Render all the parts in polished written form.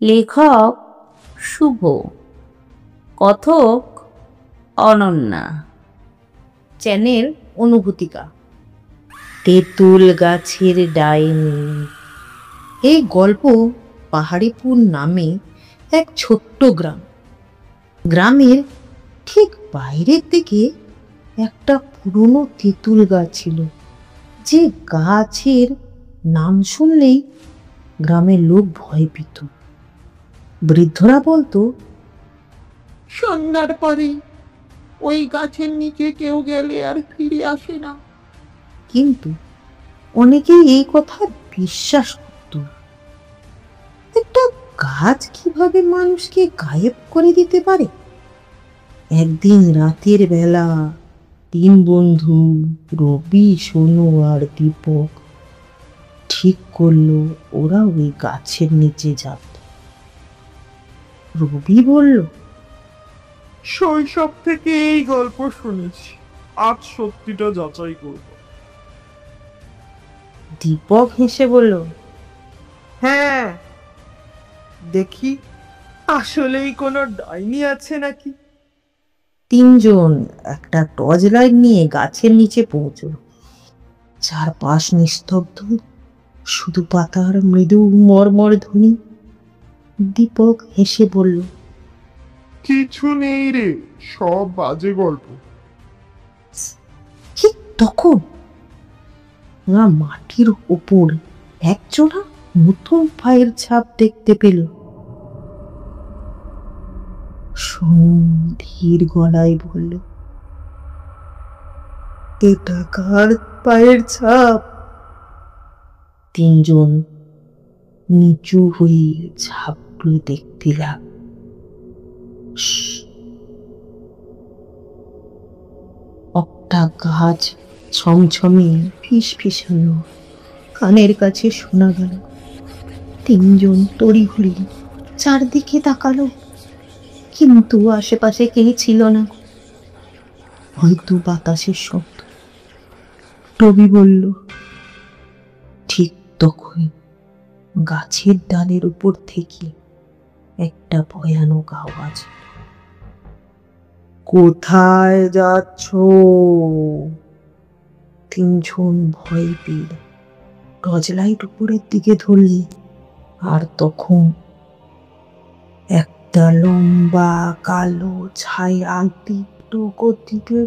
লেখক শুভ, কথক অনন্যা, চ্যানেল অনুভূতিকা। তেঁতুল গাছের ডাইনি। এই গল্প পাহাড়িপুর নামে এক ছোট্ট গ্রাম। গ্রামের ঠিক বাইরের দিকে একটা পুরনো তেঁতুল গাছ ছিল, যে গাছের নাম শুনলেই গ্রামের লোক ভয় পেত। বৃদ্ধরা বলতো, সন্ধ্যার পরে ওই গাছের নিচে কেউ গেলে আর ফিরে আসে না। কিন্তু অনেকেই এই কথা বিশ্বাস করত। একটা গাছ কিভাবে মানুষকে গায়েব করে দিতে পারে? একদিন রাতের বেলা 3 বন্ধু রবি, সোনু আর দীপক ঠিক করলো ওরা ওই গাছের নিচে যাবে। রবি বলল, শৈশব থেকে এই গল্প শুনেছি, আজ সত্যিটা যাচাই করব। দীপক হেসে বলল, হ্যাঁ, দেখি আসলেই কোনো ডাইনি আছে নাকি। 3 জন একটা টর্চ লাইট নিয়ে গাছের নিচে পৌঁছল। চারপাশ নিস্তব্ধ, শুধু পাতার মৃদু মরমর ধ্বনি। দীপক হেসে বলল, কিছু নেই রে, সব বাজে গল্প। ঠিক তখন ওরা মাটির উপর একজোড়া নতুন পায়ের ছাপ দেখতে পেল। ধীর গলায় বলল, এটা কার পায়ের ছাপ? 3 জন নিচু হয়ে ছাপগুলো দেখতে লাগল। একটা গাছ ছমছমে ফিস ফিসানো কানের কাছে শোনা গেল। 3 জন তড়িঘড়ি চারদিকে তাকালো, কিন্তু আশেপাশে কেউ ছিল না, হয়তো বাতাসের শব্দ। রবি বলল, ঠিক তখন গাছের ডালের উপর থেকে একটা ভয়ানক আওয়াজ, কোথায় যাচ্ছ? 3 জন ভয় পেল টর্চ লাইট উপরের দিকে ধরলে, আর তখন একটা লম্বা কালো ছায়া তীব্র গতিতে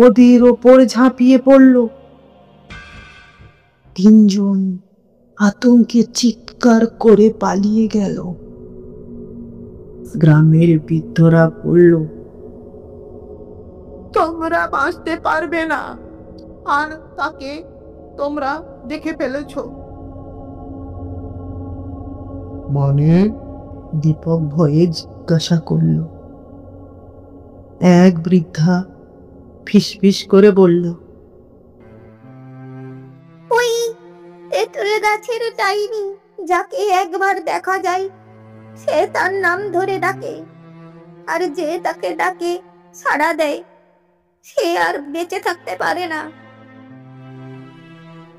ওদের ওপর ঝাঁপিয়ে পড়ল। 3 জন আতঙ্কে চিৎকার করে পালিয়ে গেল। গ্রামের বৃদ্ধরা বলল, তোমরা বাঁচতে পারবে না, আর তাকে তোমরা দেখে ফেলেছ। মানে? দীপক ভয়ে জিজ্ঞাসা করল। এক বৃদ্ধা ফিসফিস করে বলল, ওই তেঁতুল গাছের ডাইনি, যাকে একবার দেখা যায় সে তার নাম ধরে ডাকে, আর যে তাকে ডাকে সাড়া দেয় সে আর বেঁচে থাকতে পারে না।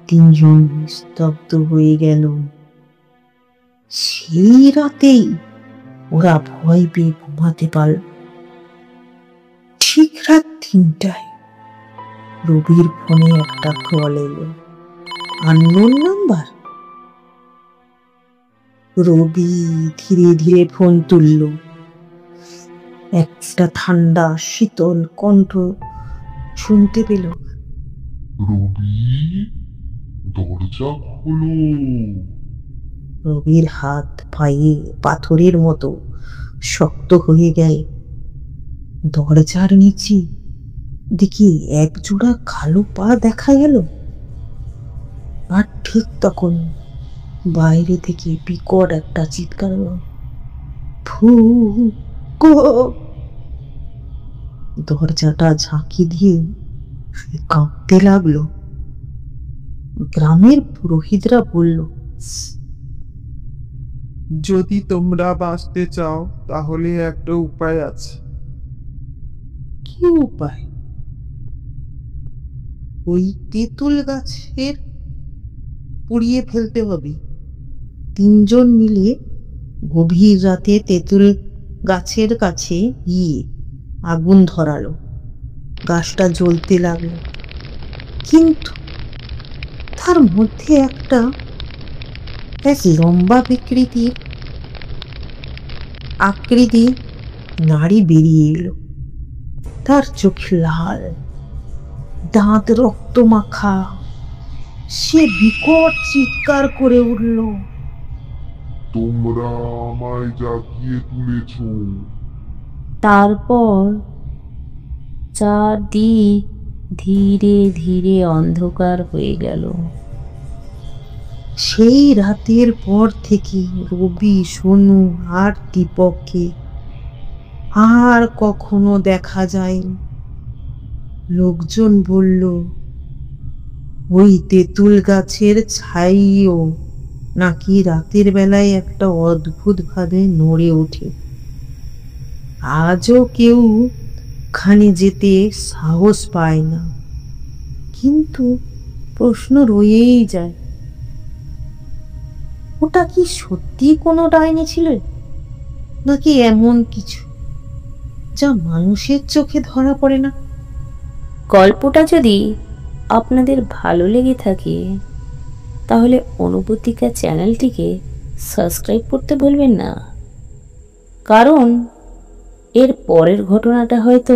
3 জন স্তব্ধ হয়ে গেল। সেই রাতেই ওরা ভয় পেয়ে ঘুমাতে পারল। ঠিক রাত 3টায় রবির ফোনে একটা কল এলো, আননোন নাম্বার। রবি ধীরে ধীরে ফোন তুলল। একটা ঠান্ডা শীতল কণ্ঠ শুনতে পেল, রবি, দরজা খোলো। রবির হাত পায়ে পাথরের মতো শক্ত হয়ে গেল। দরজার নিচে দেখি এক জোড়া কালো পা দেখা গেল। আর ঠিক তখন বাইরে থেকে বিকট একটা চিৎকার এলো, ফুকো। দরজাটা ঝাঁকি দিয়ে কাঁপতে লাগলো। গ্রামের পুরোহিতরা বলল, যদি তোমরা বাঁচতে চাও তাহলে একটা উপায় আছে। কি উপায়? ওই তেঁতুল গাছের পুড়িয়ে ফেলতে হবে। 3 জন মিলে গভীর রাতে তেঁতুল গাছের কাছে গিয়ে আগুন ধরালো। গাছটা জ্বলতে লাগলো, কিন্তু তার মধ্যে এক লম্বা আকৃতি নাড়ি বেরিয়ে এলো। তার চোখ লাল, দাঁত রক্ত মাখা। সে বিকট চিৎকার করে উঠল, তোমরা আমায় জাগিয়ে তুলেছ। তারপর চারদিক ধীরে ধীরে অন্ধকার হয়ে গেল। সেই রাতের পর থেকে রবি, সোনু আর দীপককে আর কখনো দেখা যায়নি। লোকজন বলল, ওই তেঁতুল গাছের ছাইও নাকি রাতের বেলায় একটা অদ্ভুত ভাবে নড়ে ওঠে। আজও কেউ ওখানে যেতে সাহস পায় না, কিন্তু প্রশ্ন রয়েই যায়, ওটা কি সত্যি কোনো ডাইনি ছিল, নাকি এমন কিছু যা মানুষের চোখে ধরা পড়ে না? গল্পটা যদি আপনাদের ভালো লেগে থাকে তাহলে অনুভূতিকা চ্যানেলটিকে সাবস্ক্রাইব করতে ভুলবেন না, কারণ এর পরের ঘটনাটা হয়তো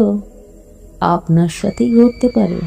আপনার সাথেই ঘটতে পারে।